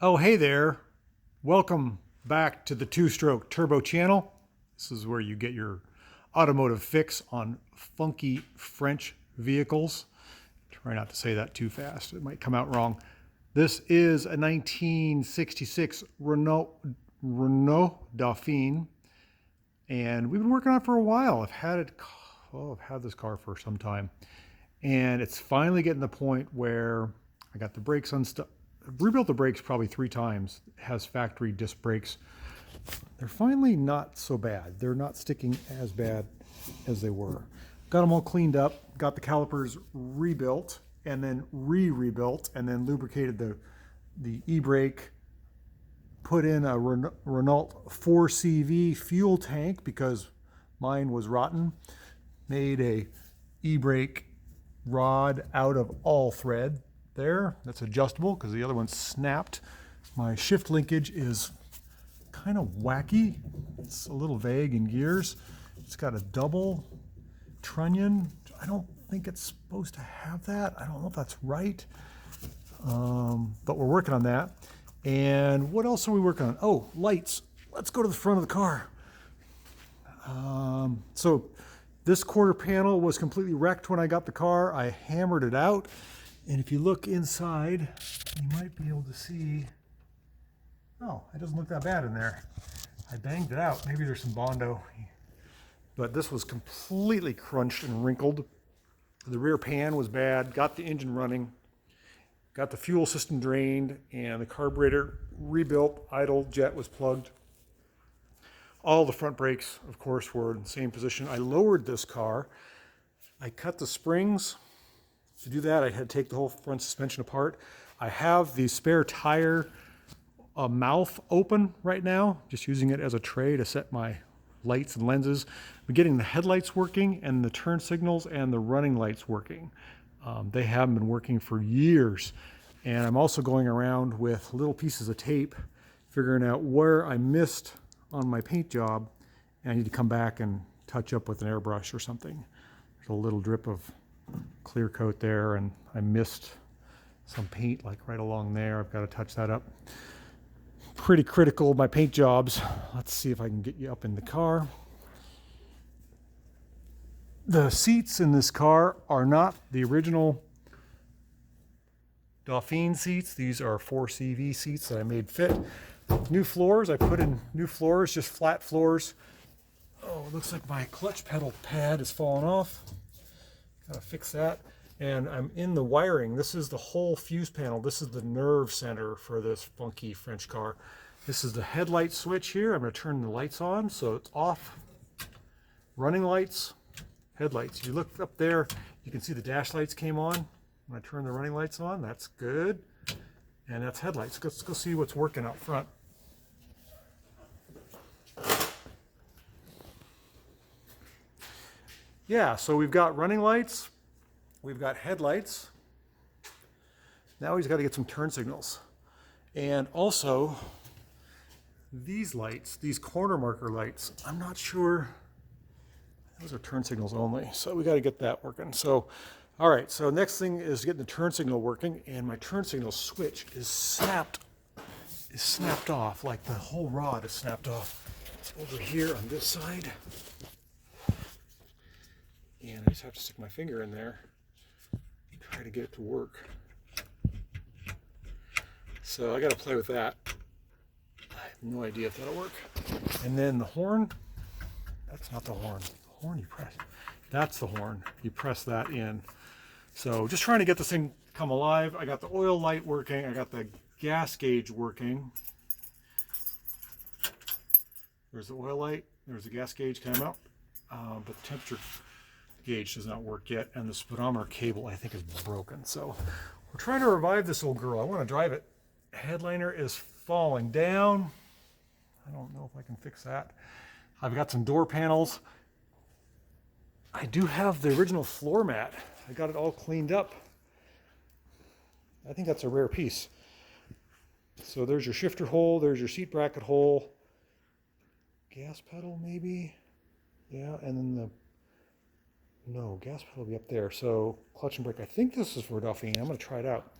Oh, hey there. Welcome back to the Two Stroke Turbo channel. This is where you get your automotive fix on funky French vehicles. Try not to say that too fast, it might come out wrong. This is a 1966 Renault Dauphine, and we've been working on it for a while. I've had this car for some time, and it's finally getting to the point where I got the brakes unstuck. Rebuilt the brakes probably 3 times. It has factory disc brakes. They're finally not so bad. They're not sticking as bad as they were. Got them all cleaned up, got the calipers rebuilt, and then rebuilt, and then lubricated the e-brake, put in a Renault 4CV fuel tank because mine was rotten, made a e-brake rod out of all thread. There, that's adjustable because the other one snapped. My shift linkage is kind of wacky. It's a little vague in gears. It's got a double trunnion. I don't think it's supposed to have that. I don't know if that's right, but we're working on that. And what else are we working on? Oh, lights. Let's go to the front of the car. So this quarter panel was completely wrecked when I got the car. I hammered it out. And if you look inside, you might be able to see, oh, it doesn't look that bad in there. I banged it out. Maybe there's some Bondo. But this was completely crunched and wrinkled. The rear pan was bad, got the engine running, got the fuel system drained, and the carburetor rebuilt. Idle jet was plugged. All the front brakes, of course, were in the same position. I lowered this car. I cut the springs. To do that, I had to take the whole front suspension apart. I have the spare tire mouth open right now, just using it as a tray to set my lights and lenses. I'm getting the headlights working and the turn signals and the running lights working. They haven't been working for years. And I'm also going around with little pieces of tape, figuring out where I missed on my paint job, and I need to come back and touch up with an airbrush or something. There's a little drip of clear coat there, and I missed some paint like right along there. I've got to touch that up. Pretty critical of my paint jobs. Let's see if I can get you up in the car. The seats in this car are not the original Dauphine seats. These are 4CV seats that I made fit. New floors, I put in new floors, just flat floors. Oh, it looks like my clutch pedal pad is falling off. Gotta fix that. And I'm in the wiring. This is the whole fuse panel. This is the nerve center for this funky French car. This is the headlight switch here. I'm going to turn the lights on so it's off. Running lights, headlights. You look up there, you can see the dash lights came on. When I turn the running lights on, that's good. And that's headlights. Let's go see what's working out front. Yeah, so we've got running lights, we've got headlights. Now he's got to get some turn signals. And also, these lights, these corner marker lights, I'm not sure, those are turn signals only. So we got to get that working. So, all right, so next thing is getting the turn signal working, and my turn signal switch is snapped off, like the whole rod is snapped off. It's over here on this side. And I just have to stick my finger in there and try to get it to work. So I got to play with that. I have no idea if that'll work. And then the horn, that's not the horn. The horn you press, that's the horn. You press that in. So just trying to get this thing to come alive. I got the oil light working. I got the gas gauge working. There's the oil light. There's the gas gauge came out. But the temperature gauge does not work yet, and the speedometer cable I think is broken. So we're trying to revive this old girl. I want to drive it. Headliner is falling down. I don't know if I can fix that. I've got some door panels. I do have the original floor mat. I got it all cleaned up. I think that's a rare piece. So there's your shifter hole, there's your seat bracket hole, gas pedal maybe, yeah, and then the no, gas pedal will be up there. So clutch and brake. I think this is for Dauphine. I'm going to try it out.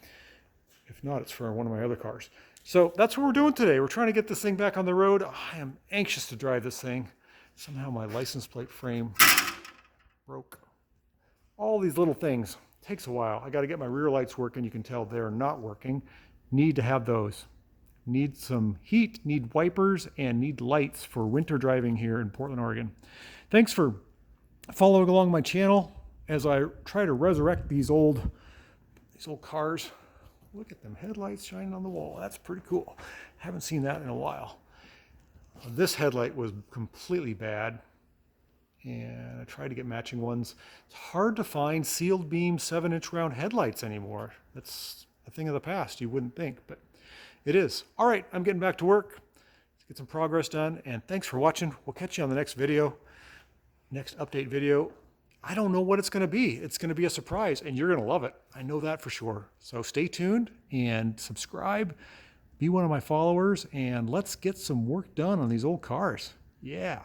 If not, it's for one of my other cars. So that's what we're doing today. We're trying to get this thing back on the road. I am anxious to drive this thing. Somehow my license plate frame broke. All these little things. Takes a while. I got to get my rear lights working. You can tell they're not working. Need to have those. Need some heat, need wipers, and need lights for winter driving here in Portland, Oregon. Thanks for following along my channel as I try to resurrect these old cars. Look at them headlights shining on the wall. That's pretty cool. Haven't seen that in a while. This headlight was completely bad, and I tried to get matching ones. It's hard to find sealed beam 7-inch round headlights anymore. That's a thing of the past, you wouldn't think, but it is. All right, I'm getting back to work. Let's get some progress done, and thanks for watching. We'll catch you on the next video, next update video. I don't know what it's going to be. It's going to be a surprise, and you're going to love it. I know that for sure. So stay tuned and subscribe. Be one of my followers, and let's get some work done on these old cars. Yeah.